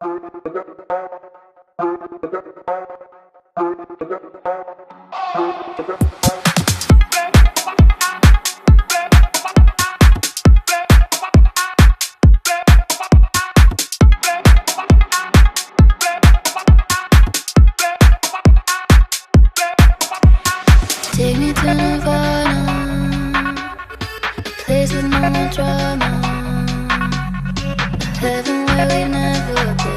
Take me to Nirvana, a place with no more drama, a heaven where we've never been.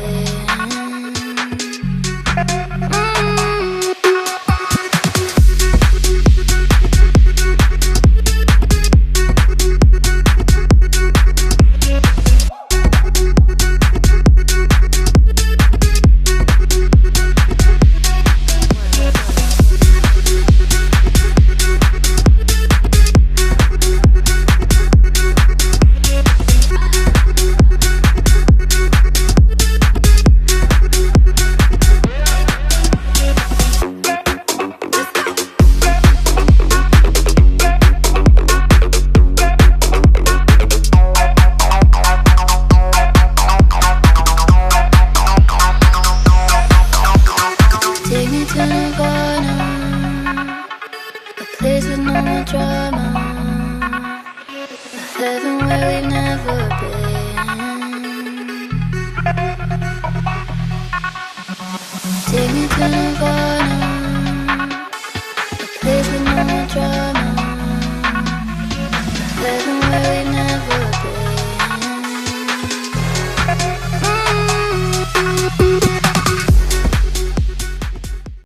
Take me to Nirvana, a place with no more drama, a heaven where we've never